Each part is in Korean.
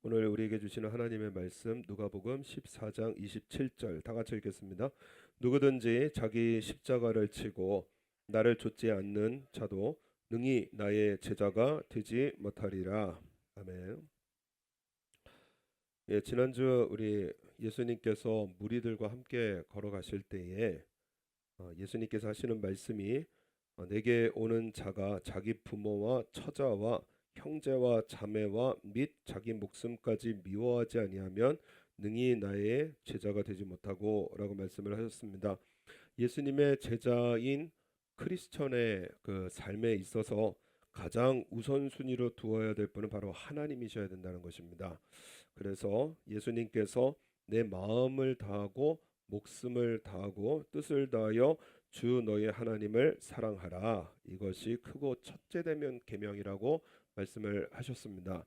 오늘 우리에게 주시는 하나님의 말씀 누가복음 14장 27절 다 같이 읽겠습니다. 누구든지 자기 십자가를 치고 나를 좇지 않는 자도 능히 나의 제자가 되지 못하리라. 아멘. 예, 지난주 우리 예수님께서 무리들과 함께 걸어가실 때에 예수님께서 하시는 말씀이 내게 오는 자가 자기 부모와 처자와 형제와 자매와 및 자기 목숨까지 미워하지 아니하면 능히 나의 제자가 되지 못하고라고 말씀을 하셨습니다. 예수님의 제자인 크리스천의 그 삶에 있어서 가장 우선순위로 두어야 될 분은 바로 하나님이셔야 된다는 것입니다. 그래서 예수님께서 내 마음을 다하고 목숨을 다하고 뜻을 다하여 주 너의 하나님을 사랑하라. 이것이 크고 첫째 되면 계명이라고 말씀을 하셨습니다.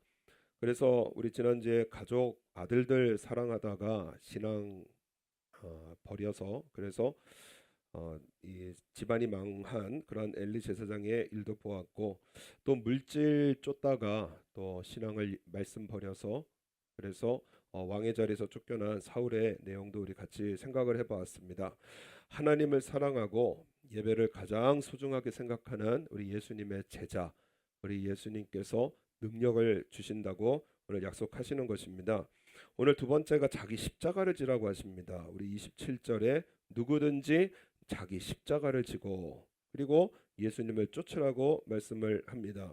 그래서 우리 지난주에 가족 아들들 사랑하다가 신앙 버려서 그래서 이 집안이 망한 그런 엘리 제사장의 일도 보았고 또 물질 쫓다가 또 신앙을 말씀 버려서 그래서 왕의 자리에서 쫓겨난 사울의 내용도 우리 같이 생각을 해보았습니다. 하나님을 사랑하고 예배를 가장 소중하게 생각하는 우리 예수님의 제자, 우리 예수님께서 능력을 주신다고 오늘 약속하시는 것입니다. 오늘 두 번째가 자기 십자가를 지라고 하십니다. 우리 27절에 누구든지 자기 십자가를 지고 그리고 예수님을 쫓으라고 말씀을 합니다.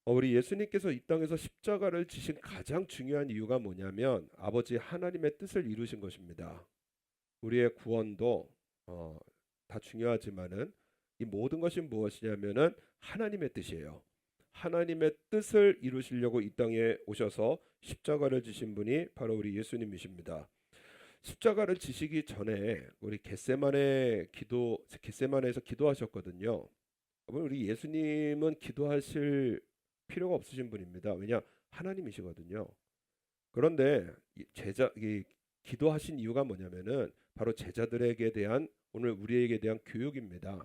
우리 예수님께서 이 땅에서 십자가를 지신 가장 중요한 이유가 뭐냐면 아버지 하나님의 뜻을 이루신 것입니다. 우리의 구원도 다 중요하지만은 이 모든 것이 무엇이냐면은 하나님의 뜻이에요. 하나님의 뜻을 이루시려고 이 땅에 오셔서 십자가를 지신 분이 바로 우리 예수님이십니다. 십자가를 지시기 전에 우리 겟세마네에서 기도하셨거든요. 우리 예수님은 기도하실 필요가 없으신 분입니다. 왜냐 하나님이시거든요. 그런데 이 기도하신 이유가 뭐냐면은 바로 제자들에게 대한 오늘 우리에게 대한 교육입니다.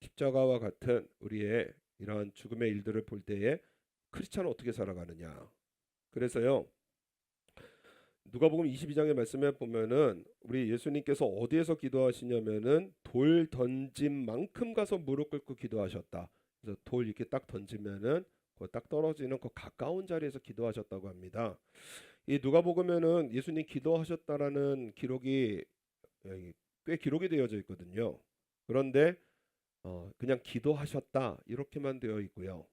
십자가와 같은 우리의 이러한 죽음의 일들을 볼 때에 크리스찬은 어떻게 살아가느냐. 그래서요. 누가복음 22장의 말씀에 보면은 우리 예수님께서 어디에서 기도하시냐면은 돌 던진 만큼 가서 무릎 꿇고 기도하셨다. 그래서 돌 이렇게 딱 던지면은 그 딱 떨어지는 그 가까운 자리에서 기도하셨다고 합니다. 이 누가복음에는 예수님 기도하셨다라는 기록이 꽤 기록이 되어져 있거든요. 그런데 그냥 기도하셨다 이렇게만 되어 있고요.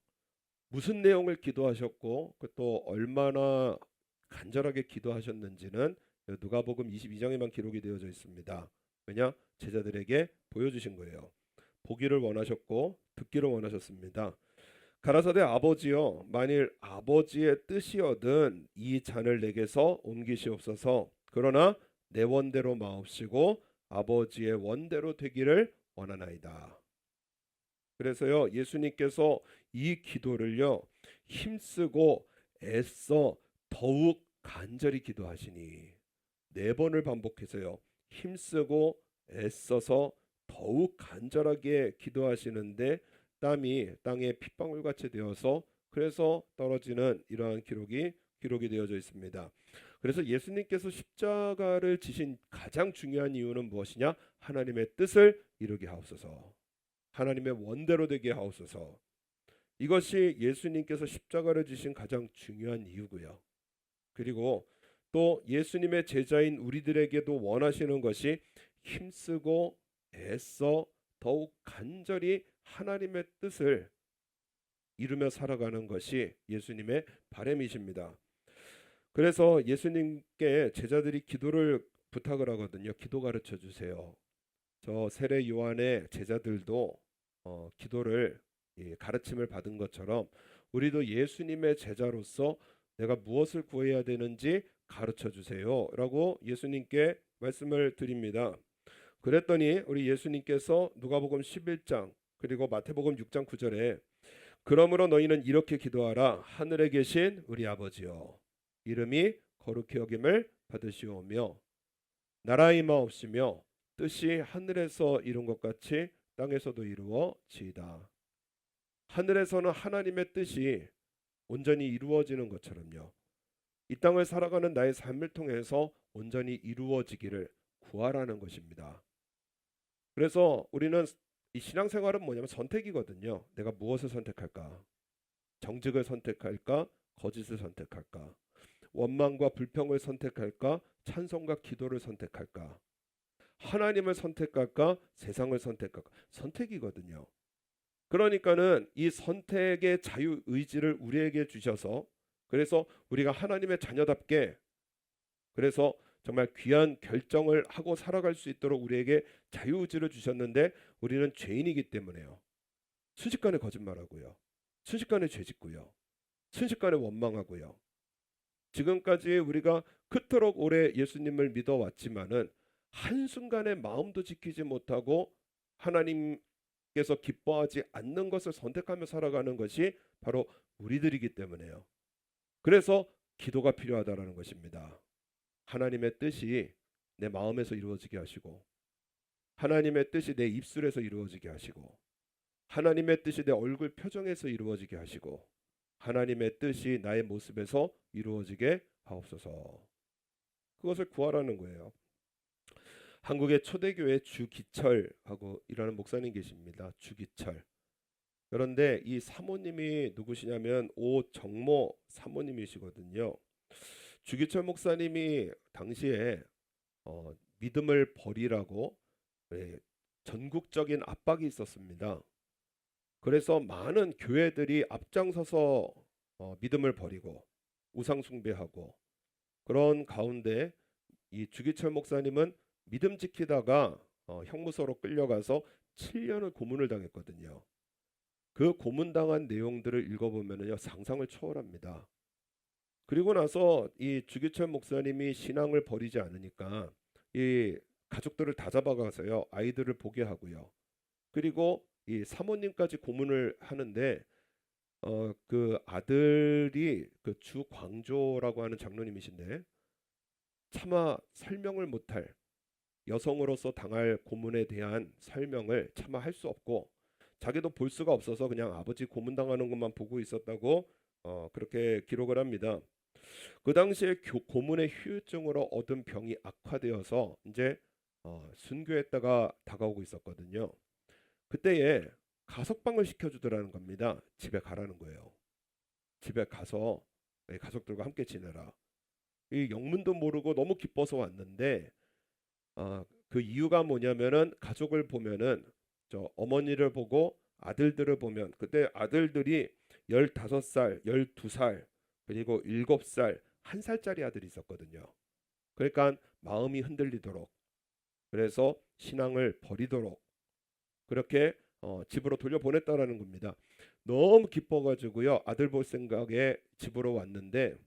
무슨 내용을 기도하셨고 또 얼마나 간절하게 기도하셨는지는 누가복음 22장에만 기록이 되어져 있습니다. 왜냐? 제자들에게 보여주신 거예요. 보기를 원하셨고 듣기를 원하셨습니다. 가라사대 아버지여 만일 아버지의 뜻이거든 이 잔을 내게서 옮기시옵소서. 그러나 내 원대로 마옵시고 아버지의 원대로 되기를 원하나이다. 그래서요 예수님께서 이 기도를요 힘쓰고 애써 더욱 간절히 기도하시니 네 번을 반복해서요 힘쓰고 애써서 더욱 간절하게 기도하시는데 땀이 땅에 핏방울 같이 되어서 그래서 떨어지는 이러한 기록이 되어져 있습니다. 그래서 예수님께서 십자가를 지신 가장 중요한 이유는 무엇이냐? 하나님의 뜻을 이루게 하옵소서. 하나님의 원대로 되게 하옵소서. 이것이 예수님께서 십자가를 지신 가장 중요한 이유고요. 그리고 또 예수님의 제자인 우리들에게도 원하시는 것이 힘쓰고 애써 더욱 간절히 하나님의 뜻을 이루며 살아가는 것이 예수님의 바람이십니다. 그래서 예수님께 제자들이 기도를 부탁을 하거든요. 기도 가르쳐 주세요. 저 세례 요한의 제자들도 기도를 가르침을 받은 것처럼 우리도 예수님의 제자로서 내가 무엇을 구해야 되는지 가르쳐 주세요라고 예수님께 말씀을 드립니다. 그랬더니 우리 예수님께서 누가복음 11장 그리고 마태복음 6장 9절에 그러므로 너희는 이렇게 기도하라. 하늘에 계신 우리 아버지여 이름이 거룩히 여김을 받으시오며 나라 임하옵시며 뜻이 하늘에서 이룬 것 같이 땅에서도 이루어지이다. 하늘에서는 하나님의 뜻이 온전히 이루어지는 것처럼요. 이 땅을 살아가는 나의 삶을 통해서 온전히 이루어지기를 구하라는 것입니다. 그래서 우리는 이 신앙생활은 뭐냐면 선택이거든요. 내가 무엇을 선택할까? 정직을 선택할까? 거짓을 선택할까? 원망과 불평을 선택할까? 찬송과 기도를 선택할까? 하나님을 선택할까? 세상을 선택할까? 선택이거든요. 그러니까는 이 선택의 자유 의지를 우리에게 주셔서, 그래서 우리가 하나님의 자녀답게, 그래서 정말 귀한 결정을 하고 살아갈 수 있도록 우리에게 자유 의지를 주셨는데, 우리는 죄인이기 때문에요. 순식간에 거짓말하고요. 순식간에 죄짓고요. 순식간에 원망하고요. 지금까지 우리가 그토록 오래 예수님을 믿어왔지만은 한순간에 마음도 지키지 못하고 하나님께서 기뻐하지 않는 것을 선택하며 살아가는 것이 바로 우리들이기 때문에요. 그래서 기도가 필요하다라는 것입니다. 하나님의 뜻이 내 마음에서 이루어지게 하시고, 하나님의 뜻이 내 입술에서 이루어지게 하시고, 하나님의 뜻이 내 얼굴 표정에서 이루어지게 하시고, 하나님의 뜻이 나의 모습에서 이루어지게 하옵소서. 그것을 구하라는 거예요. 한국의 초대교회 주기철하고 일하는 목사님 계십니다. 주기철. 그런데 이 사모님이 누구시냐면 오정모 사모님이시거든요. 주기철 목사님이 당시에 믿음을 버리라고 전국적인 압박이 있었습니다. 그래서 많은 교회들이 앞장서서 믿음을 버리고 우상 숭배하고, 그런 가운데 이 주기철 목사님은 믿음 지키다가 형무소로 끌려가서 7년을 고문을 당했거든요. 그 고문당한 내용들을 읽어보면요, 상상을 초월합니다. 그리고 나서 이 주기철 목사님이 신앙을 버리지 않으니까 이 가족들을 다 잡아가서요, 아이들을 보게 하고요. 그리고 이 사모님까지 고문을 하는데 그 아들이 그 주광조라고 하는 장로님이신데, 차마 설명을 못할, 여성으로서 당할 고문에 대한 설명을 차마 할 수 없고, 자기도 볼 수가 없어서 그냥 아버지 고문당하는 것만 보고 있었다고 그렇게 기록을 합니다. 그 당시에 고문의 후유증으로 얻은 병이 악화되어서 이제 순교했다가 다가오고 있었거든요. 그때에 가석방을 시켜주더라는 겁니다. 집에 가라는 거예요. 집에 가서 가족들과 함께 지내라. 이 영문도 모르고 너무 기뻐서 왔는데, 그 이유가 뭐냐면은 가족을 보면은 저 어머니를 보고 아들들을 보면, 그때 아들들이 15살, 12살, 그리고 7살, 1살짜리 아들이 있었거든요. 그러니까 마음이 흔들리도록, 그래서 신앙을 버리도록 그렇게 집으로 돌려보냈다라는 겁니다. 너무 기뻐가지고요, 아들 볼 생각에 집으로 왔는데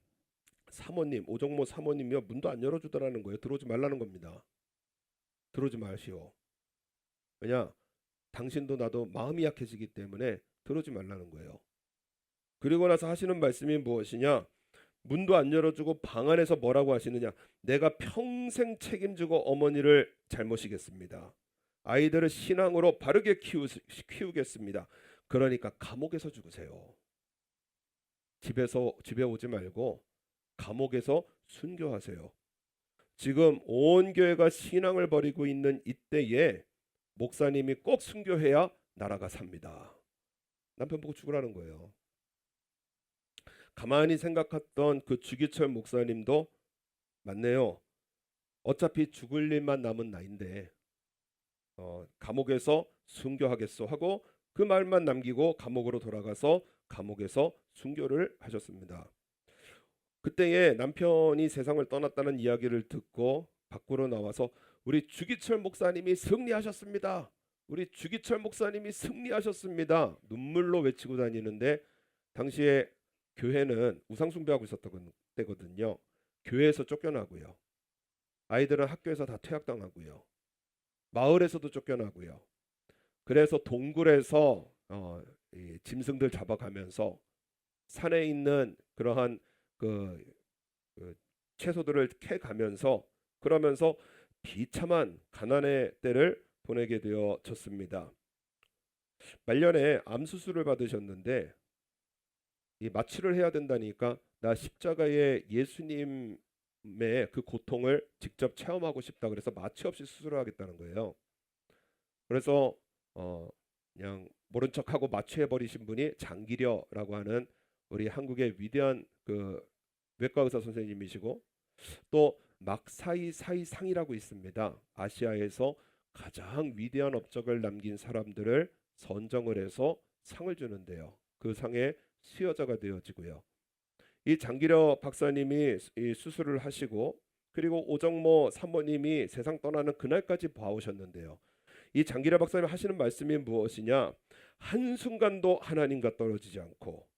사모님, 오정모 사모님이요, 문도 안 열어주더라는 거예요. 들어오지 말라는 겁니다. 들어오지 마시오. 왜냐, 당신도 나도 마음이 약해지기 때문에 들어오지 말라는 거예요. 그리고 나서 하시는 말씀이 무엇이냐? 문도 안 열어주고 방 안에서 뭐라고 하시느냐? 내가 평생 책임지고 어머니를 잘 모시겠습니다. 아이들을 신앙으로 바르게 키우겠습니다. 그러니까 감옥에서 죽으세요. 집에 오지 말고 감옥에서 순교하세요. 지금 온 교회가 신앙을 버리고 있는 이때에 목사님이 꼭 순교해야 나라가 삽니다. 남편 보고 죽으라는 거예요. 가만히 생각했던 그 주기철 목사님도 맞네요. 어차피 죽을 일만 남은 나인데 감옥에서 순교하겠소 하고 그 말만 남기고 감옥으로 돌아가서 감옥에서 순교를 하셨습니다. 그때에 남편이 세상을 떠났다는 이야기를 듣고 밖으로 나와서 우리 주기철 목사님이 승리하셨습니다. 우리 주기철 목사님이 승리하셨습니다. 눈물로 외치고 다니는데, 당시에 교회는 우상숭배하고 있었던 때거든요. 교회에서 쫓겨나고요. 아이들은 학교에서 다 퇴학당하고요. 마을에서도 쫓겨나고요. 그래서 동굴에서 이 짐승들 잡아가면서 산에 있는 그러한 그 채소들을 캐 가면서, 그러면서 비참한 가난의 때를 보내게 되어졌습니다. 말년에 암 수술을 받으셨는데 이 마취를 해야 된다니까 나 십자가의 예수님의 그 고통을 직접 체험하고 싶다. 그래서 마취 없이 수술을 하겠다는 거예요. 그래서 그냥 모른 척하고 마취해 버리신 분이 장기려라고 하는 우리 한국의 위대한 그 외과 의사 선생님이시고, 또 막사이 상이라고 있습니다. 아시아에서 가장 위대한 업적을 남긴 사람들을 선정을 해서 상을 주는데요. 그 상의 수여자가 되어지고요. 이 장기려 박사님이 이 수술을 하시고, 그리고 오정모 사모님이 세상 떠나는 그날까지 봐오셨는데요. 이 장기려 박사님 하시는 말씀이 무엇이냐? 한순간도 하나님과 떨어지지 않고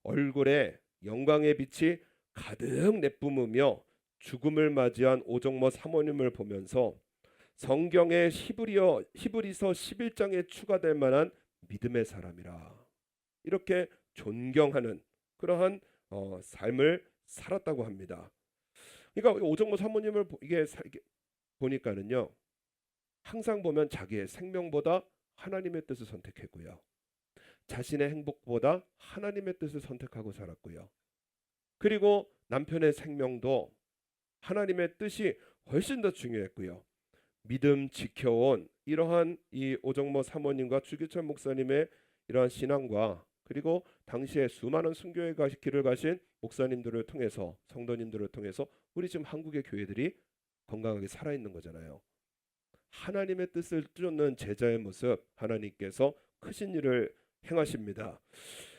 얼굴에 영광의 빛이 가득 내뿜으며 죽음을 맞이한 오정모 사모님을 보면서 성경의 히브리서 11장에 추가될 만한 믿음의 사람이라, 이렇게 존경하는 그러한 삶을 살았다고 합니다. 그러니까 오정모 사모님을 이게 보니까는요, 항상 보면 자기의 생명보다 하나님의 뜻을 선택했고요, 자신의 행복보다 하나님의 뜻을 선택하고 살았고요, 그리고 남편의 생명도 하나님의 뜻이 훨씬 더 중요했고요. 믿음 지켜온 이러한 이 오정모 사모님과 주기철 목사님의 이러한 신앙과, 그리고 당시에 수많은 순교의 길을 가신 목사님들을 통해서, 성도님들을 통해서 우리 지금 한국의 교회들이 건강하게 살아있는 거잖아요. 하나님의 뜻을 쫓는 제자의 모습, 하나님께서 크신 일을 행하십니다.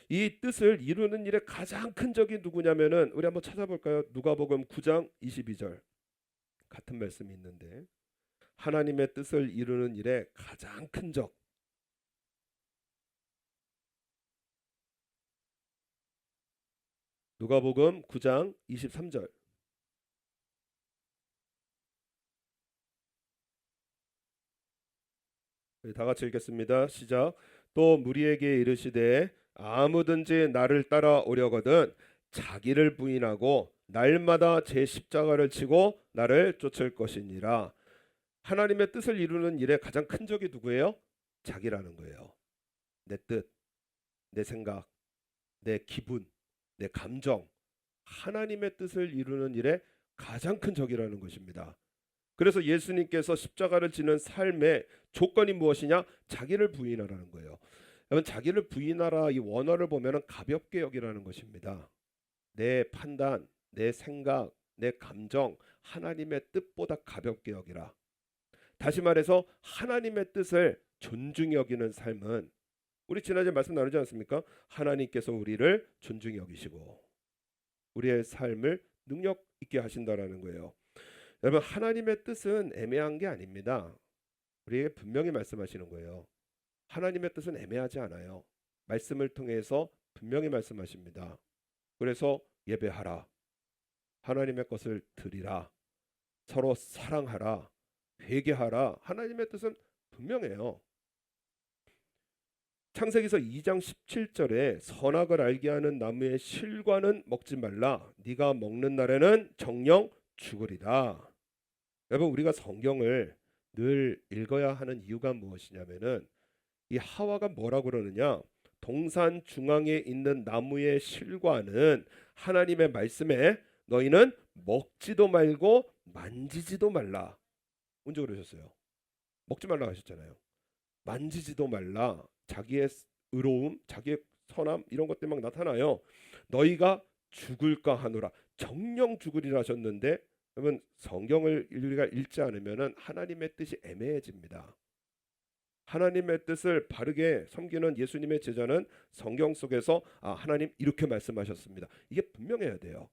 이 뜻을 이루는 일에 가장 큰 적이 누구냐면은, 우리 한번 찾아볼까요? 누가복음 9장 22절 같은 말씀이 있는데, 하나님의 뜻을 이루는 일에 가장 큰 적, 누가복음 9장 23절. 다 같이 읽겠습니다. 시작. 또 무리에게 이르시되 아무든지 나를 따라오려거든 자기를 부인하고 날마다 제 십자가를 지고 나를 쫓을 것이니라. 하나님의 뜻을 이루는 일에 가장 큰 적이 누구예요? 자기라는 거예요. 내 뜻, 내 생각, 내 기분, 내 감정, 하나님의 뜻을 이루는 일에 가장 큰 적이라는 것입니다. 그래서 예수님께서 십자가를 지는 삶의 조건이 무엇이냐? 자기를 부인하라는 거예요. 여러분, 자기를 부인하라, 이 원어를 보면은 가볍게 여기라는 것입니다. 내 판단, 내 생각, 내 감정, 하나님의 뜻보다 가볍게 여기라. 다시 말해서 하나님의 뜻을 존중히 여기는 삶은, 우리 지난주에 말씀 나누지 않습니까? 하나님께서 우리를 존중히 여기시고 우리의 삶을 능력 있게 하신다라는 거예요. 여러분, 하나님의 뜻은 애매한 게 아닙니다. 우리에게 분명히 말씀하시는 거예요. 하나님의 뜻은 애매하지 않아요. 말씀을 통해서 분명히 말씀하십니다. 그래서 예배하라, 하나님의 것을 드리라, 서로 사랑하라, 회개하라. 하나님의 뜻은 분명해요. 창세기서 2장 17절에 선악을 알게 하는 나무의 실과는 먹지 말라, 네가 먹는 날에는 정령 죽으리라. 여러분, 우리가 성경을 늘 읽어야 하는 이유가 무엇이냐면은, 이 하와가 뭐라고 그러느냐? 동산 중앙에 있는 나무의 실과는 하나님의 말씀에 너희는 먹지도 말고 만지지도 말라. 언제 그러셨어요? 먹지 말라 하셨잖아요. 만지지도 말라. 자기의 의로움, 자기의 선함, 이런 것들 막 나타나요. 너희가 죽을까 하노라. 정령 죽으리라 하셨는데, 그러면 성경을 우리가 읽지 않으면은 하나님의 뜻이 애매해집니다. 하나님의 뜻을 바르게 섬기는 예수님의 제자는 성경 속에서 하나님 이렇게 말씀하셨습니다, 이게 분명해야 돼요.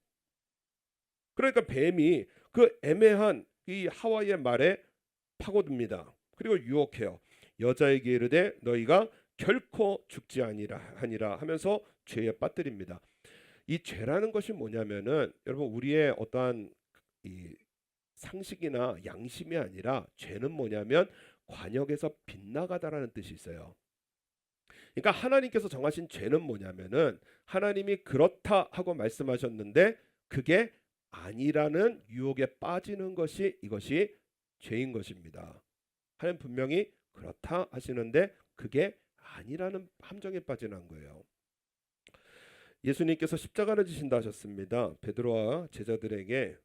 그러니까 뱀이 그 애매한 이 하와의 말에 파고듭니다. 그리고 유혹해요. 여자에게 이르되 너희가 결코 죽지 아니라 하면서 죄에 빠뜨립니다. 이 죄라는 것이 뭐냐면은, 여러분, 우리의 어떠한 이 상식이나 양심이 아니라, 죄는 뭐냐면 관역에서 빗나가다라는 뜻이 있어요. 그러니까 하나님께서 정하신 죄는 뭐냐면은, 하나님이 그렇다 하고 말씀하셨는데 그게 아니라는 유혹에 빠지는 것이, 이것이 죄인 것입니다. 하나님 분명히 그렇다 하시는데 그게 아니라는 함정에 빠지는 거예요. 예수님께서 십자가를 지신다 하셨습니다. 베드로와 제자들에게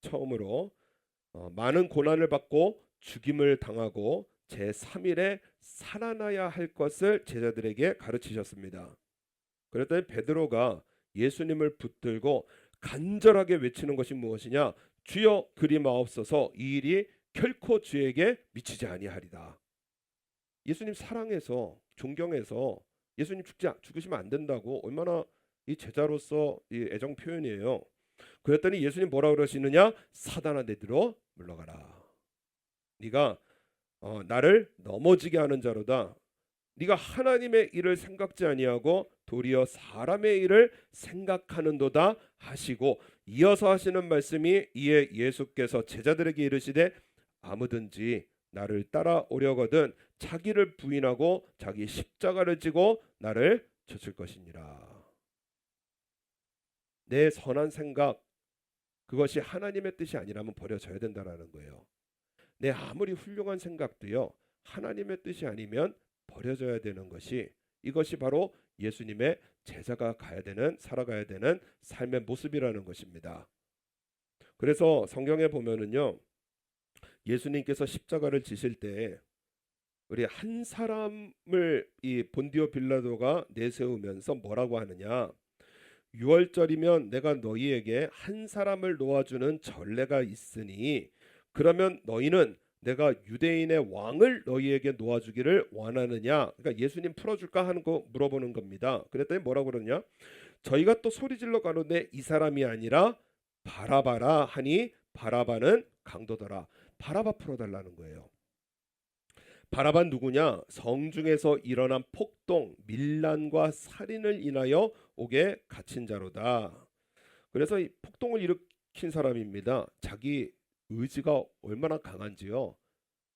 처음으로 많은 고난을 받고 죽임을 당하고 제3일에 살아나야 할 것을 제자들에게 가르치셨습니다. 그랬더니 베드로가 예수님을 붙들고 간절하게 외치는 것이 무엇이냐? 주여 그리 마옵소서, 이 일이 결코 주에게 미치지 아니하리다. 예수님 사랑해서 존경해서 예수님 죽으시면 안 된다고 얼마나 이 제자로서 이 애정 표현이에요. 그랬더니 예수님 뭐라 그러시느냐? 사단아 내뒤로 물러가라. 네가 나를 넘어지게 하는 자로다. 네가 하나님의 일을 생각지 아니하고 도리어 사람의 일을 생각하는도다 하시고, 이어서 하시는 말씀이, 이에 예수께서 제자들에게 이르시되 아무든지 나를 따라오려거든 자기를 부인하고 자기 십자가를 지고 나를 쫓을 것이니라. 내 선한 생각, 그것이 하나님의 뜻이 아니라면 버려져야 된다라는 거예요. 내 아무리 훌륭한 생각도요, 하나님의 뜻이 아니면 버려져야 되는 것이, 이것이 바로 예수님의 제자가 살아가야 되는 삶의 모습이라는 것입니다. 그래서 성경에 보면은요, 예수님께서 십자가를 지실 때 우리 한 사람을 이 본디오 빌라도가 내세우면서 뭐라고 하느냐? 6월절이면 내가 너희에게 한 사람을 놓아주는 전례가 있으니 그러면 너희는 내가 유대인의 왕을 너희에게 놓아주기를 원하느냐? 그러니까 예수님 풀어줄까 하는 거 물어보는 겁니다. 그랬더니 뭐라고 그러냐? 저희가 또 소리질러 가로되 이 사람이 아니라 바라바라 하니 바라바는 강도더라. 바라바 풀어달라는 거예요. 바라바 누구냐? 성중에서 일어난 폭동, 밀란과 살인을 인하여 옥에 갇힌 자로다. 그래서 이 폭동을 일으킨 사람입니다. 자기 의지가 얼마나 강한지요.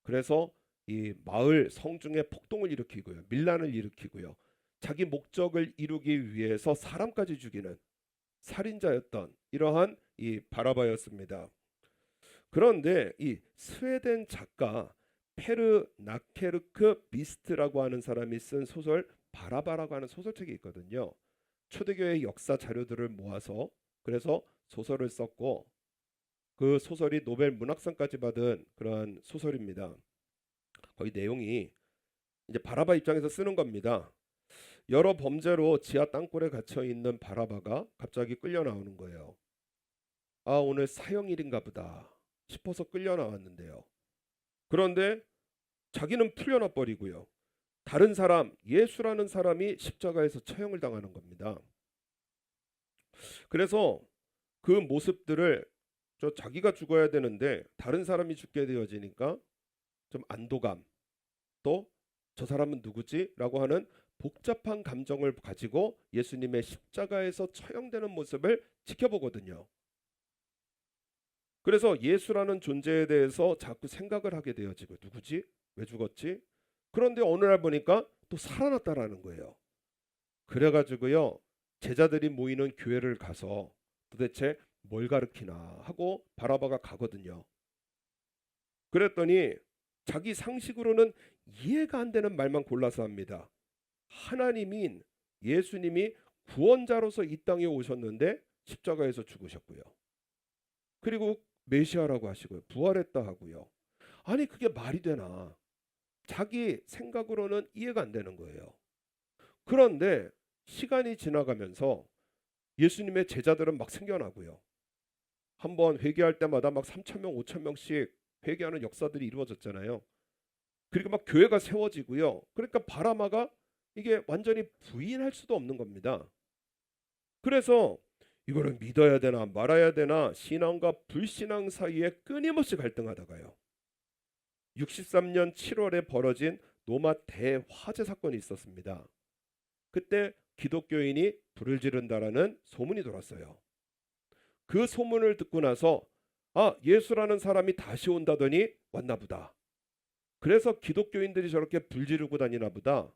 그래서 이 마을 성중에 폭동을 일으키고요, 밀란을 일으키고요, 자기 목적을 이루기 위해서 사람까지 죽이는 살인자였던 이러한 이 바라바였습니다. 그런데 이 스웨덴 작가 페르 나케르크 비스트라고 하는 사람이 쓴 소설 바라바라고 하는 소설책이 있거든요. 초대교회 역사 자료들을 모아서 그래서 소설을 썼고, 그 소설이 노벨 문학상까지 받은 그러한 소설입니다. 거의 내용이 이제 바라바 입장에서 쓰는 겁니다. 여러 범죄로 지하 땅굴에 갇혀 있는 바라바가 갑자기 끌려 나오는 거예요. 아, 오늘 사형일인가 보다 싶어서 끌려 나왔는데요. 그런데 자기는 풀려나 버리고요, 다른 사람, 예수라는 사람이 십자가에서 처형을 당하는 겁니다. 그래서 그 모습들을 자기가 죽어야 되는데 다른 사람이 죽게 되어지니까 좀 안도감, 또 저 사람은 누구지? 라고 하는 복잡한 감정을 가지고 예수님의 십자가에서 처형되는 모습을 지켜보거든요. 그래서 예수라는 존재에 대해서 자꾸 생각을 하게 되어지고, 누구지? 왜 죽었지? 그런데 어느 날 보니까 또 살아났다라는 거예요. 그래가지고요, 제자들이 모이는 교회를 가서 도대체 뭘 가르치나 하고 바라바가 가거든요. 그랬더니 자기 상식으로는 이해가 안 되는 말만 골라서 합니다. 하나님인 예수님이 구원자로서 이 땅에 오셨는데 십자가에서 죽으셨고요, 그리고 메시아라고 하시고요, 부활했다 하고요. 아니 그게 말이 되나? 자기 생각으로는 이해가 안 되는 거예요. 그런데 시간이 지나가면서 예수님의 제자들은 막 생겨나고요, 한번 회개할 때마다 막 3천 명, 5천 명씩 회개하는 역사들이 이루어졌잖아요. 그리고 막 교회가 세워지고요. 그러니까 바라마가 이게 완전히 부인할 수도 없는 겁니다. 그래서 이거를 믿어야 되나 말아야 되나 신앙과 불신앙 사이에 끊임없이 갈등하다가요, 63년 7월에 벌어진 로마 대화재 사건이 있었습니다. 그때 기독교인이 불을 지른다라는 소문이 돌았어요. 그 소문을 듣고 나서 아, 예수라는 사람이 다시 온다더니 왔나 보다. 그래서 기독교인들이 저렇게 불 지르고 다니나 보다.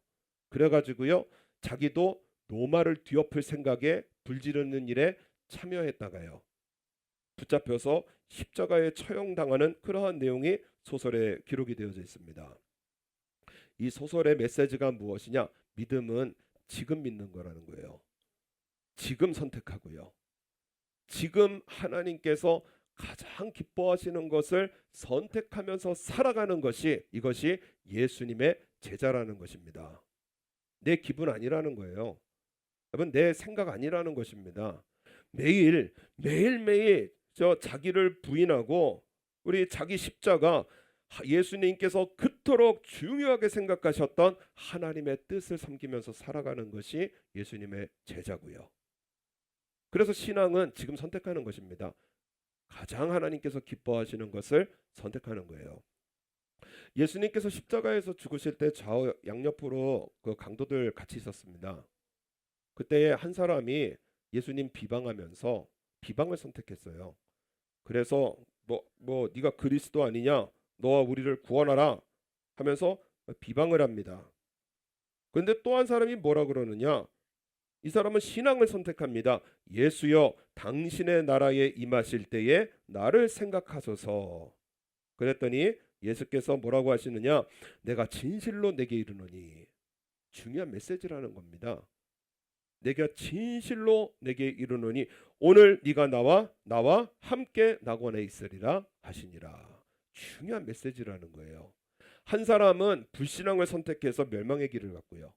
그래가지고요, 자기도 로마를 뒤엎을 생각에 불 지르는 일에 참여했다가요, 붙잡혀서 십자가에 처형당하는 그러한 내용이 소설에 기록이 되어져 있습니다. 이 소설의 메시지가 무엇이냐? 믿음은 지금 믿는 거라는 거예요. 지금 선택하고요. 지금 하나님께서 가장 기뻐하시는 것을 선택하면서 살아가는 것이, 이것이 예수님의 제자라는 것입니다. 내 기분 아니라는 거예요. 여러분, 내 생각 아니라는 것입니다. 매일매일 자기를 부인하고 우리 자기 십자가, 예수님께서 그토록 중요하게 생각하셨던 하나님의 뜻을 섬기면서 살아가는 것이 예수님의 제자고요. 그래서 신앙은 지금 선택하는 것입니다. 가장 하나님께서 기뻐하시는 것을 선택하는 거예요. 예수님께서 십자가에서 죽으실 때 좌우 양옆으로 그 강도들 같이 있었습니다. 그때에 한 사람이 예수님 비방하면서 비방을 선택했어요. 그래서 네가 그리스도 아니냐, 너와 우리를 구원하라 하면서 비방을 합니다. 그런데 또 한 사람이 뭐라 그러느냐, 이 사람은 신앙을 선택합니다. 예수여, 당신의 나라에 임하실 때에 나를 생각하소서. 그랬더니 예수께서 뭐라고 하시느냐, 내가 진실로 내게 이르노니. 중요한 메시지라는 겁니다. 내가 진실로 내게 이르노니 오늘 네가 나와 함께 낙원에 있으리라 하시니라. 중요한 메시지라는 거예요. 한 사람은 불신앙을 선택해서 멸망의 길을 갔고요.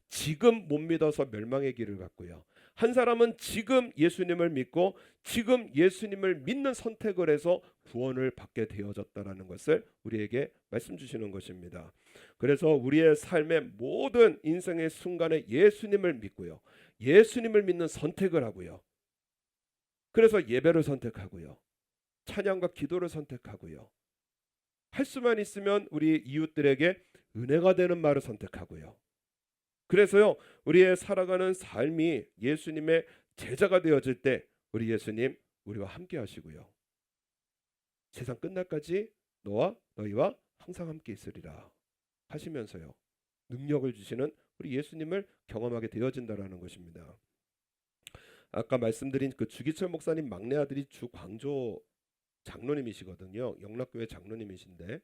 지금 못 믿어서 멸망의 길을 갔고요. 한 사람은 지금 예수님을 믿고 지금 예수님을 믿는 선택을 해서 구원을 받게 되어졌다라는 것을 우리에게 말씀 주시는 것입니다. 그래서 우리의 삶의 모든 인생의 순간에 예수님을 믿고요. 예수님을 믿는 선택을 하고요. 그래서 예배를 선택하고요. 찬양과 기도를 선택하고요. 할 수만 있으면 우리 이웃들에게 은혜가 되는 말을 선택하고요. 그래서요, 우리의 살아가는 삶이 예수님의 제자가 되어질 때 우리 예수님 우리와 함께 하시고요. 세상 끝날까지 너희와 항상 함께 있으리라 하시면서요, 능력을 주시는 우리 예수님을 경험하게 되어진다라는 것입니다. 아까 말씀드린 그 주기철 목사님 막내 아들이 주광조 장로님이시거든요. 영락교회 장로님이신데,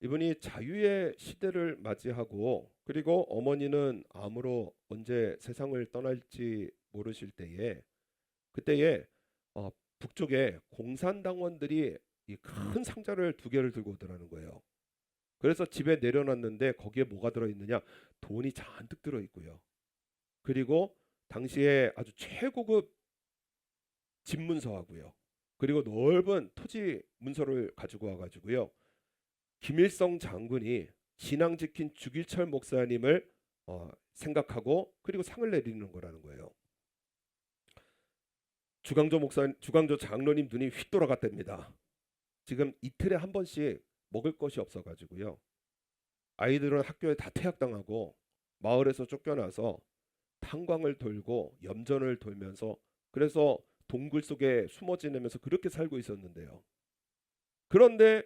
이분이 자유의 시대를 맞이하고 그리고 어머니는 암으로 언제 세상을 떠날지 모르실 때에, 그때에 북쪽에 공산당원들이 이 큰 상자를 2개를 들고 오더라는 거예요. 그래서 집에 내려놨는데 거기에 뭐가 들어있느냐, 돈이 잔뜩 들어있고요. 그리고 당시에 아주 최고급 집문서하고요. 그리고 넓은 토지 문서를 가지고 와가지고요. 김일성 장군이 신앙 지킨 주기철 목사님을 생각하고 그리고 상을 내리는 거라는 거예요. 주광조 장로님 눈이 휙 돌아갔답니다. 지금 이틀에 한 번씩 먹을 것이 없어가지고요. 아이들은 학교에 다 퇴학당하고 마을에서 쫓겨나서 탄광을 돌고 염전을 돌면서, 그래서 동굴 속에 숨어 지내면서 그렇게 살고 있었는데요. 그런데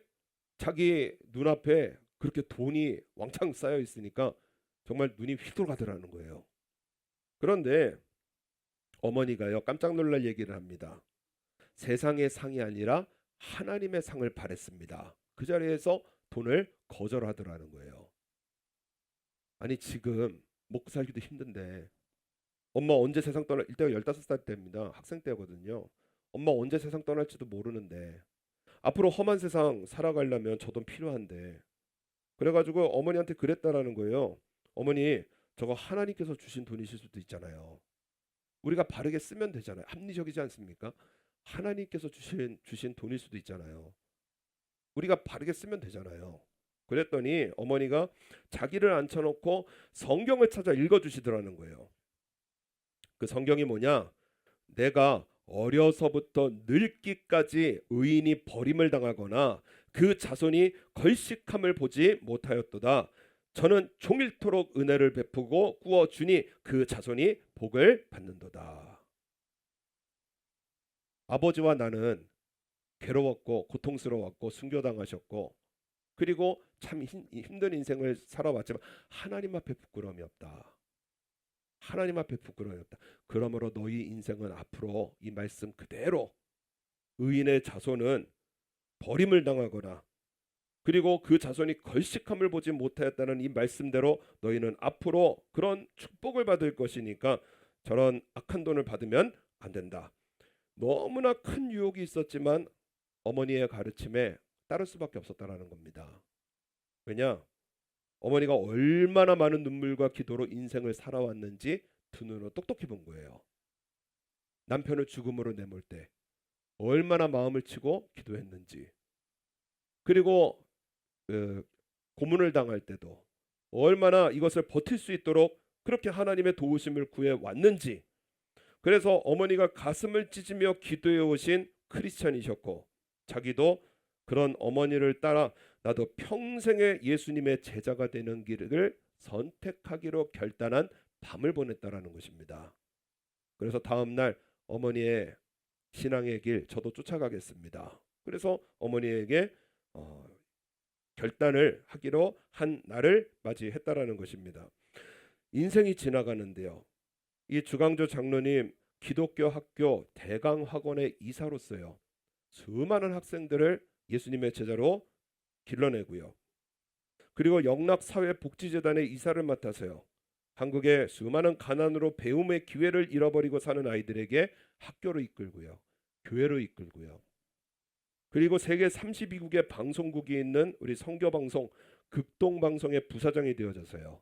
자기 눈앞에 그렇게 돈이 왕창 쌓여 있으니까 정말 눈이 휙 돌아가더라는 거예요. 그런데 어머니가요, 깜짝 놀랄 얘기를 합니다. 세상의 상이 아니라 하나님의 상을 바랬습니다. 그 자리에서 돈을 거절하더라는 거예요. 아니, 지금 먹고 살기도 힘든데 엄마 언제 세상 떠날, 이때가 15살 때입니다. 학생 때거든요. 엄마 언제 세상 떠날지도 모르는데 앞으로 험한 세상 살아가려면 저 돈 필요한데, 그래가지고 어머니한테 그랬다라는 거예요. 어머니, 저거 하나님께서 주신 돈이실 수도 있잖아요. 우리가 바르게 쓰면 되잖아요. 합리적이지 않습니까? 하나님께서 주신 돈일 수도 있잖아요. 우리가 바르게 쓰면 되잖아요. 그랬더니 어머니가 자기를 앉혀놓고 성경을 찾아 읽어주시더라는 거예요. 그 성경이 뭐냐? 내가 어려서부터 늙기까지 의인이 버림을 당하거나 그 자손이 걸식함을 보지 못하였도다. 저는 종일토록 은혜를 베푸고 구워주니 그 자손이 복을 받는도다. 아버지와 나는 괴로웠고 고통스러웠고 순교당하셨고 그리고 참 힘든 인생을 살아왔지만 하나님 앞에 부끄러움이 없다. 하나님 앞에 부끄러움이 없다. 그러므로 너희 인생은 앞으로 이 말씀 그대로, 의인의 자손은 버림을 당하거나 그리고 그 자손이 걸식함을 보지 못하였다는 이 말씀대로 너희는 앞으로 그런 축복을 받을 것이니까 저런 악한 돈을 받으면 안 된다. 너무나 큰 유혹이 있었지만 어머니의 가르침에 따를 수밖에 없었다라는 겁니다. 왜냐? 어머니가 얼마나 많은 눈물과 기도로 인생을 살아왔는지 두 눈으로 똑똑히 본 거예요. 남편을 죽음으로 내몰 때 얼마나 마음을 치고 기도했는지, 그리고 고문을 당할 때도 얼마나 이것을 버틸 수 있도록 그렇게 하나님의 도우심을 구해 왔는지. 그래서 어머니가 가슴을 찢으며 기도해 오신 크리스찬이셨고, 자기도 그런 어머니를 따라 나도 평생의 예수님의 제자가 되는 길을 선택하기로 결단한 밤을 보냈다라는 것입니다. 그래서 다음 날 어머니의 신앙의 길 저도 쫓아가겠습니다. 그래서 어머니에게 결단을 하기로 한 날을 맞이했다라는 것입니다. 인생이 지나가는데요. 이 주강조 장로님 기독교 학교 대강학원의 이사로서요. 수많은 학생들을 예수님의 제자로 길러내고요. 그리고 영락사회복지재단의 이사를 맡아서요. 한국의 수많은 가난으로 배움의 기회를 잃어버리고 사는 아이들에게 학교로 이끌고요. 교회로 이끌고요. 그리고 세계 32국의 방송국이 있는 우리 성교방송 극동방송의 부사장이 되어져서요.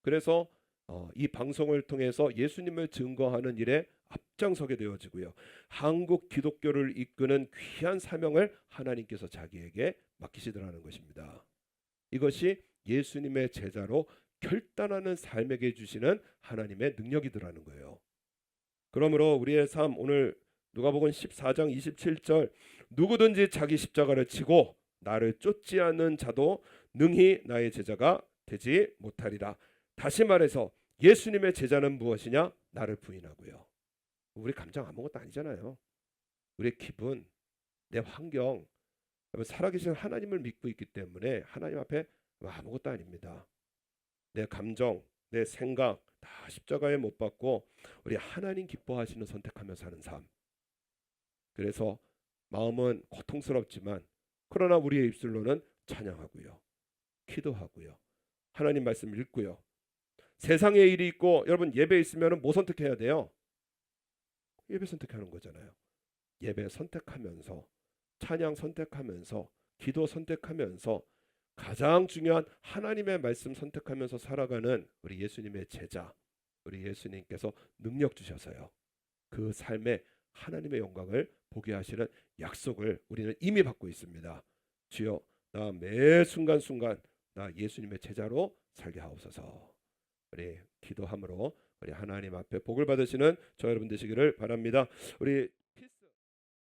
그래서 이 방송을 통해서 예수님을 증거하는 일에 앞장서게 되어지고요. 한국 기독교를 이끄는 귀한 사명을 하나님께서 자기에게 맡기시더라는 것입니다. 이것이 예수님의 제자로 결단하는 삶에게 주시는 하나님의 능력이더라는 거예요. 그러므로 우리의 삶, 오늘 누가복음 14장 27절, 누구든지 자기 십자가를 지고 나를 쫓지 않는 자도 능히 나의 제자가 되지 못하리라. 다시 말해서 예수님의 제자는 무엇이냐? 나를 부인하고요. 우리 감정 아무것도 아니잖아요. 우리의 기분, 내 환경, 살아계신 하나님을 믿고 있기 때문에 하나님 앞에 아무것도 아닙니다. 내 감정, 내 생각 다 십자가에 못 박고 우리 하나님 기뻐하시는 선택하며 사는 삶. 그래서 마음은 고통스럽지만 그러나 우리의 입술로는 찬양하고요. 기도하고요. 하나님 말씀 읽고요. 세상에 일이 있고 여러분 예배 있으면 뭐 선택해야 돼요? 예배 선택하는 거잖아요. 예배 선택하면서 찬양 선택하면서 기도 선택하면서 가장 중요한 하나님의 말씀 선택하면서 살아가는 우리 예수님의 제자, 우리 예수님께서 능력 주셔서요. 그 삶에 하나님의 영광을 보게 하시는 약속을 우리는 이미 받고 있습니다. 주여 나 매 순간순간 나 예수님의 제자로 살게 하옵소서. 우리 기도함으로 우리 하나님 앞에 복을 받으시는 저 여러분 되시기를 바랍니다. 우리